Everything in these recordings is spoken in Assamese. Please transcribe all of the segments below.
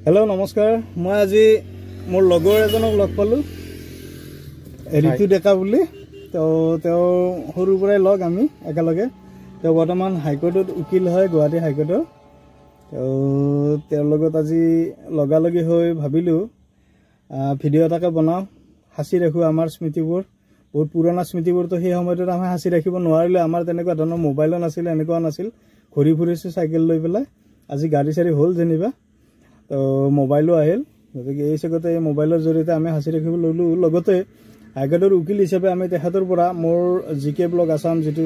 हेलो नमस्कार मैं आज मोर लगर एजनक लग पालो ऋतु डेका बुली तो सरुर पৰাই लग आमी एकेलगे तो बर्तमान हाईकोर्टत उकिल है गुवाहाटी हाईकोर्टर तो आज लगालगी हो भाविलो भिडिओ एटाके बनाओ हासि राखो आमार स्मृतिबोर बहुत पुराना स्मृतिबोर तो সেই সময়ত আমি হাসি ৰাখিব নোৱাৰিলে আমাৰ তেনেকুৱা ধৰণৰ মোবাইল নাছিল এনেকুৱা নাছিল ঘূৰি ফুৰিছো সাইকেল লৈ পেলাই আজি গাড়ী চাৰি হল যেনিবা তো মোবাইলো আহিল গতিকে এই সেগতে মোবাইলৰ জৰিয়তে আমি হাসি ৰাখিব ললো লগতে হাইকোৰ্টৰ উকিল হিচাপে আমি তেখেতৰ পৰা মোৰ জিকে ব্লগ আসাম যেটো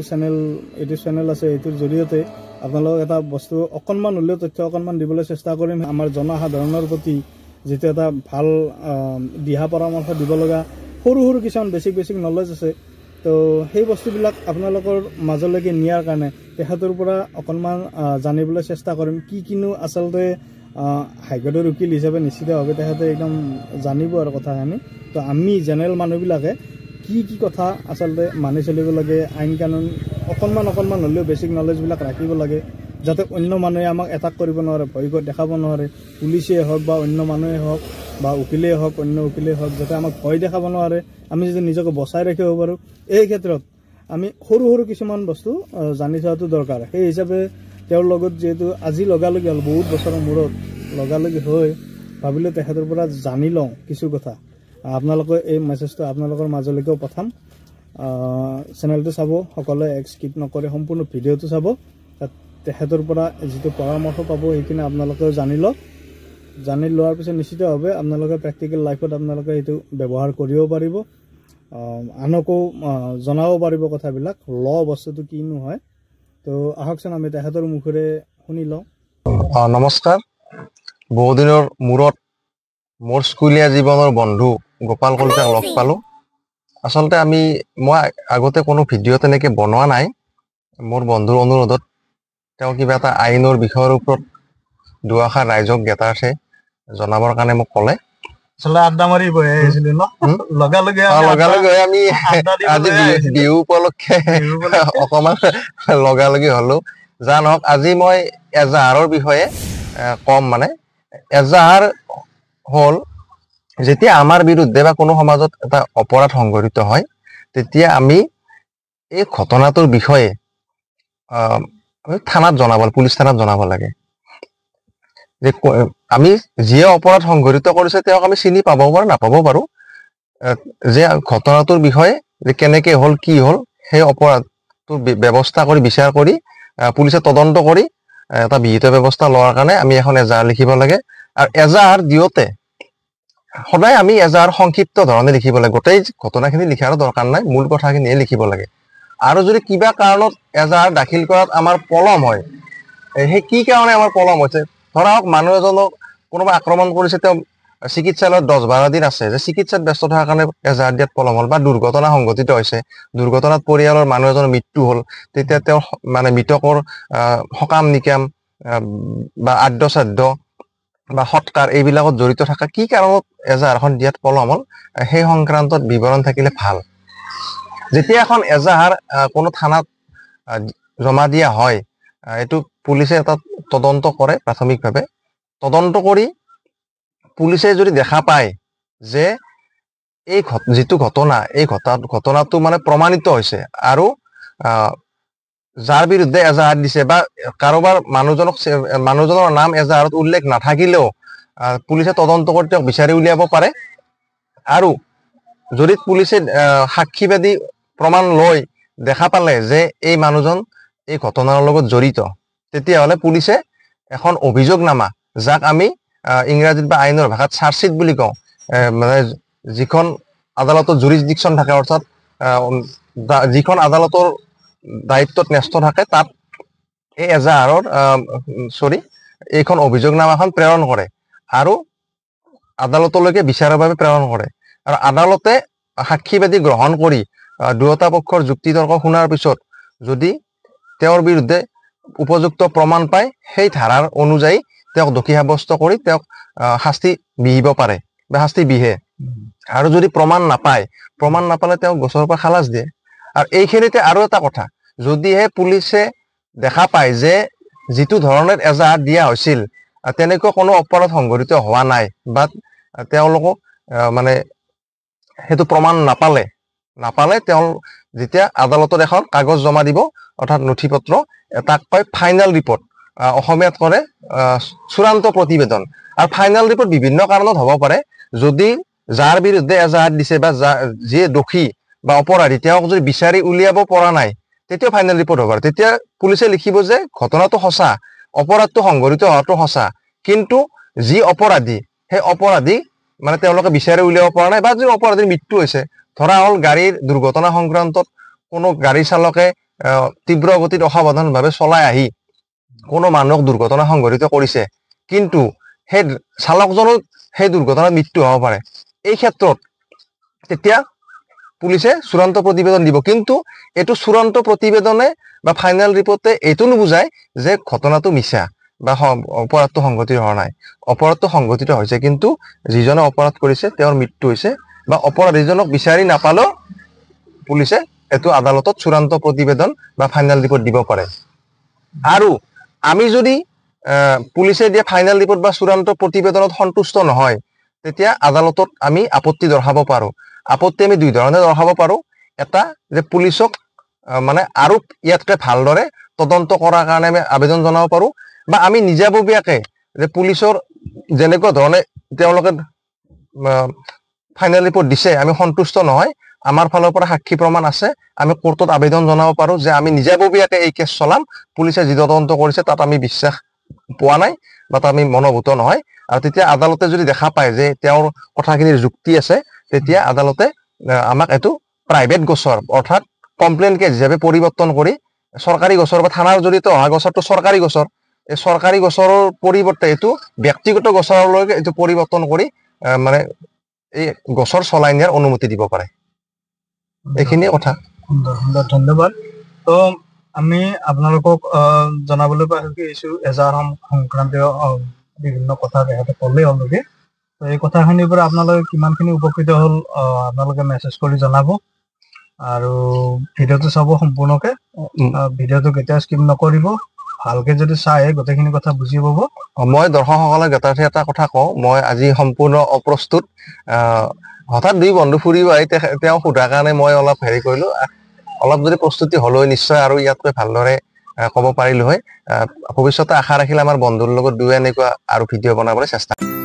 চেনেল আছে এটোৰ জৰিয়তে আপোনালোক এটা বস্তু অকনমান হলেও তথ্য অকনমান দিবলৈ চেষ্টা কৰিম আমাৰ জনসাধাৰণৰ প্ৰতি যেটো এটা ভাল দিহা পৰামৰ্শ দিব লগা সৰু সৰু কিছুমান বেসিক নলেজ আছে তো সেই বস্তুবিলাক আপোনালোকৰ মাজলৈকে নিয়াৰ কাৰণে তেখেতৰ পৰা অকনমান জানিবলৈ চেষ্টা কৰিম কিনো আচলতে হাইকোৰ্টৰ উকিল হিচাপে নিশ্চিতভাৱে তেখেতে একদম জানিব আৰু কথাখিনি তো আমি জেনেৰেল মানুহবিলাকে কি কথা আচলতে মানি চলিব লাগে আইন কানুন অকনমান হলেও বেসিক নলেজবিলাক ৰাখিব লাগে যাতে অন্য মানুহে আমাক এটাক কৰিব নোৱাৰে ভয় দেখাব নোৱাৰে পুলিচে হওক বা অন্য মানুহে হওক বা উকিলে হওক অন্য উকিলে হওক যাতে আমাক ভয় দেখাব নোৱাৰে আমি যদি নিজকে বচাই ৰাখিব পাৰো এই ক্ষেত্ৰত আমি সৰু কিছুমান বস্তু জানি থোৱাটো দৰকাৰ সেই হিচাপে তেওঁৰ লগত যেহেতু আজি লগালগি হল বহুত বছৰৰ মূৰত লগালগি হৈ ভাবিলো তেখেতৰ পৰা জানি লওঁ কিছু কথা আপোনালোকে এই মেছেজটো আপোনালোকৰ মাজলৈকেও পঠাম চেনেলটো চাব সকলোৱে স্কিপ নকৰে সম্পূৰ্ণ ভিডিঅটো চাব তেখেতৰ পৰা যেটো পৰামৰ্শ পাব এইখিনি আপোনালোকে জানি লোৱাৰ পিছত নিশ্চিতভাৱে আপোনালোকে প্ৰেক্টিকেল লাইফত আপোনালোকে এটো ব্যৱহাৰ কৰিব পাৰিব আনকো জনাব পাৰিব কথাবিলাক ল বস্তুটো কিনো হয় তো আহকচোন আমি তেখেতৰ মুখৰে শুনি লওঁ নমস্কাৰ বহুদিনৰ মূৰত মোৰ স্কুলীয়া জীৱনৰ বন্ধু গোপাল কলিতাক লগ পালো আসলতে মই আগতে কোনো ভিডিঅ' তেনেকে বনোৱা নাই মোৰ বন্ধুৰ অনুৰোধত তেওঁ কিবা এটা আইনৰ বিষয়ৰ ওপৰত দুআষাৰ ৰাইজক জ্ঞাতাৰ্থে জনাবৰ কাৰণে মোক ক'লে আসলে আড্ডা মাৰি বহি আহিছিল ন লগালগে আমি আজি বিহু উপলক্ষে অকমান লগালগি হলো যা নহওক আজি মই এজাহাৰৰ বিষয়ে কম মানে এজাহাৰ হল যেতিয়া আমাৰ বিৰুদ্ধে বা কোনো সমাজত এটা অপৰাধ সংঘটিত হয় তেতিয়া আমি এই ঘটনাটোৰ বিষয়ে থানাত জনাব পুলিচ থানাত জনাব লাগে যে আমি যিয়ে অপৰাধ সংঘটিত কৰিছে তেওঁক আমি চিনি পাবও পাৰো নাপাবও পাৰো যে ঘটনাটোৰ বিষয়ে যে কেনেকে হল কি হল সেই অপৰাধটোৰ ব্যৱস্থা কৰি বিচাৰ কৰি পুলিচে তদন্ত কৰি এটা বিহিত ব্যৱস্থা লোৱাৰ কাৰণে আমি এখন এজাহাৰ লিখিব লাগে আৰু এজাহাৰ দিওতে সদায় আমি এজাহাৰ সংক্ষিপ্ত ধৰণে লিখিব লাগে গোটেই ঘটনাখিনি লিখাৰ দৰকাৰ নাই মূল কথাখিনিয়ে লিখিব লাগে আৰু যদি কিবা কাৰণত এজাহাৰ দাখিল কৰাত আমাৰ পলম হয় সেই কি কাৰণে আমাৰ পলম হৈছে ধৰা হওক মানুহ এজনক কোনোবা আক্ৰমণ কৰিছে তেওঁ চিকিৎসালয়ত 10-12 দিন আছে যে চিকিৎসাত ব্যস্ত থকাৰ কাৰণে এজাহাৰ দিয়াত পলম হল বা দুৰ্ঘটনা সংঘটিত হৈছে দুৰ্ঘটনাত পৰিয়ালৰ মানুহ এজনৰ মৃত্যু হল তেতিয়া তেওঁ মানে মৃতকৰ সকাম নিকাম বা আদ্য শ্ৰাদ্ধ বা সৎকাৰ এইবিলাকত জড়িত থকা কি কাৰণত এজাহাৰখন দিয়াত পলম হল সেই সংক্ৰান্তত বিৱৰণ থাকিলে ভাল যেতিয়া এখন এজাহাৰ কোনো থানাত জমা দিয়া হয় এটো পুলিচে এটা তদন্ত কৰে প্ৰাথমিকভাৱে তদন্ত কৰি পুলিচে যদি দেখা পায় যে এই যেটো ঘটনা এই ঘটনাটো মানে প্ৰমাণিত হৈছে আৰু যাৰ বিৰুদ্ধে এজাহাৰ দিছে বা কাৰোবাৰ মানুহজনৰ নাম এজাহাৰত উল্লেখ নাথাকিলেও পুলিচে তদন্ত কৰি তেওঁক বিচাৰি উলিয়াব পাৰে আৰু যদি পুলিচে সাক্ষীবাদী প্ৰমাণ লৈ দেখা পালে যে এই মানুহজন এই ঘটনাৰ লগত জড়িত তেতিয়াহলে পুলিচে এখন অভিযোগনামা যাক আমি ইংৰাজীত বা আইনৰ ভাষাত চাৰ্জশিট বুলি কওঁ মানে যিখন আদালতৰ জুৰিসডিকশন থাকে অৰ্থাৎ যিখন আদালতৰ দায়িত্বত ন্যস্ত থাকে তাত এই এজাহাৰৰ এইখন অভিযোগনামাখন প্ৰেৰণ কৰে আৰু আদালতলৈকে বিচাৰৰ বাবে প্ৰেৰণ কৰে আৰু আদালতে সাক্ষীবাদী গ্ৰহণ কৰি দুয়োটা পক্ষৰ যুক্তি তৰ্ক শুনাৰ পিছত যদি তেওঁৰ বিৰুদ্ধে উপযুক্ত প্ৰমাণ পায় সেই ধাৰাৰ অনুযায়ী তেওঁক দোষী সাব্যস্ত কৰি তেওঁক শাস্তি বিহিব পাৰে বা শাস্তি বিহে আৰু যদি প্ৰমাণ নাপালে তেওঁক গোচৰৰ পৰা খালাস দিয়ে আৰু এইখিনিতে আৰু এটা কথা যদিহে পুলিচে দেখা পায় যে যিটো ধৰণৰ এজাহাৰ দিয়া হৈছিল তেনেকুৱা কোনো অপৰাধ সংঘটিত হোৱা নাই বা তেওঁলোকক মানে সেইটো প্ৰমাণ নাপালে তেওঁ যেতিয়া আদালতত এখন কাগজ জমা দিব অৰ্থাৎ নথি পত্ৰ তাক কয় ফাইনেল ৰিপৰ্ট অসমীয়াত কৰে চূড়ান্ত প্ৰতিবেদন আৰু ফাইনেল ৰিপৰ্ট বিভিন্ন কাৰণত হ'ব পাৰে যদি যাৰ বিৰুদ্ধে এজাহাত দিছে বা যিয়ে দোষী বা অপৰাধী তেওঁক যদি বিচাৰি উলিয়াব পৰা নাই তেতিয়া ফাইনেল ৰিপৰ্ট হ'ব পাৰে তেতিয়া পুলিচে লিখিব যে ঘটনাটো সঁচা অপৰাধটো সংঘটিত হোৱাটো সঁচা কিন্তু যি অপৰাধী সেই অপৰাধী মানে তেওঁলোকে বিচাৰি উলিয়াব পৰা নাই বা যি অপৰাধীৰ মৃত্যু হৈছে ধৰা হ'ল গাড়ীৰ দুৰ্ঘটনা সংক্ৰান্তত কোনো গাড়ী চালকে তীব্ৰ গতিত অসাৱধানভাৱে চলাই আহি কোনো মানুহক দুৰ্ঘটনা সংঘটিত কৰিছে কিন্তু সেই চালকজনৰ সেই দুৰ্ঘটনাত মৃত্যু হ'ব পাৰে এই ক্ষেত্ৰত তেতিয়া পুলিচে চূড়ান্ত প্ৰতিবেদন দিব কিন্তু এইটো চূড়ান্ত প্ৰতিবেদনে বা ফাইনেল ৰিপৰ্টে এইটো নুবুজায় যে ঘটনাটো মিছা বা অপৰাধটো সংঘটিত হোৱা নাই অপৰাধটো সংঘটিত হৈছে কিন্তু যিজনে অপৰাধ কৰিছে তেওঁৰ মৃত্যু হৈছে বা অপৰাধীজনক বিচাৰি নাপালেও পুলিচে এইটো আদালতত চূড়ান্ত প্ৰতিবেদন বা ফাইনেল ৰিপৰ্ট দিব পাৰে আৰু আমি যদি পুলিচে দিয়া ফাইনেল ৰিপৰ্ট বা চূড়ান্ত প্ৰতিবেদনত সন্তুষ্ট নহয় তেতিয়া আদালতত আমি আপত্তি দৰ্শাব পাৰো আপত্তি আমি দুই ধৰণে দৰ্শাব পাৰো এটা যে পুলিচক মানে আৰু ইয়াতকৈ ভালদৰে তদন্ত কৰাৰ কাৰণে আমি আবেদন জনাব পাৰো বা আমি নিজাববীয়াকে যে পুলিচৰ যেনেকুৱা ধৰণে তেওঁলোকে ফাইনেল ৰিপৰ্ট দিছে আমি সন্তুষ্ট নহয় আমাৰ ফালৰ পৰা সাক্ষী প্ৰমাণ আছে আমি কোৰ্টত আবেদন জনাব পাৰো যে আমি নিজাববীয়াকে এই কেছ চলাম পুলিচে যি তদন্ত কৰিছে তাত আমি বিশ্বাস পোৱা নাই বা তাত আমি মনোভূত নহয় আৰু তেতিয়া আদালতে যদি দেখা পায় যে তেওঁৰ কথাখিনিৰ যুক্তি আছে তেতিয়া আদালতে আমাক এইটো প্ৰাইভেট গোচৰ অৰ্থাৎ কমপ্লেইন কেছ হিচাপে পৰিৱৰ্তন কৰি চৰকাৰী গোচৰ বা থানাৰ জৰিয়তে অহা গোচৰটো চৰকাৰী গোচৰ এই চৰকাৰী গোচৰৰ পৰিৱৰ্তে এইটো ব্যক্তিগত গোচৰলৈকে এইটো পৰিৱৰ্তন কৰি মানে এই গোচৰ চলাই নিয়াৰ অনুমতি দিব পাৰে এইখিনিয়ে কথা সুন্দৰ ধন্যবাদ তো আমি আপোনালোকক জনাবলৈ পাৰিছো এজাহাৰ সংক্ৰান্তীয় বিভিন্ন কথা তেখেতে ক'লেই অলৰেডি তো এই কথাখিনিৰ পৰা আপোনালোকে কিমানখিনি উপকৃত হ'ল আপোনালোকে মেছেজ কৰি জনাব আৰু ভিডিঅ'টো চাব সম্পূৰ্ণকে ভিডিঅ'টো কেতিয়াও স্কিপ নকৰিব ভালকে যদি চাই গোটেইখিনি কথা বুজি পাব মই দৰ্শকসকলক এটা কথা কওঁ মই আজি সম্পূৰ্ণ অপ্ৰস্তুত হঠাৎ দুই বন্ধু ফুৰিব আহি তেওঁ সোধাৰ কাৰণে মই অলপ হেৰি কৰিলো অলপ যদি প্ৰস্তুতি হ'ল হয় নিশ্চয় আৰু ইয়াতকৈ ভালদৰে ক'ব পাৰিলো হয় ভৱিষ্যতে আশা ৰাখিলে আমাৰ বন্ধুৰ লগত দুই এনেকুৱা আৰু ভিডিঅ' বনাবলৈ চেষ্টা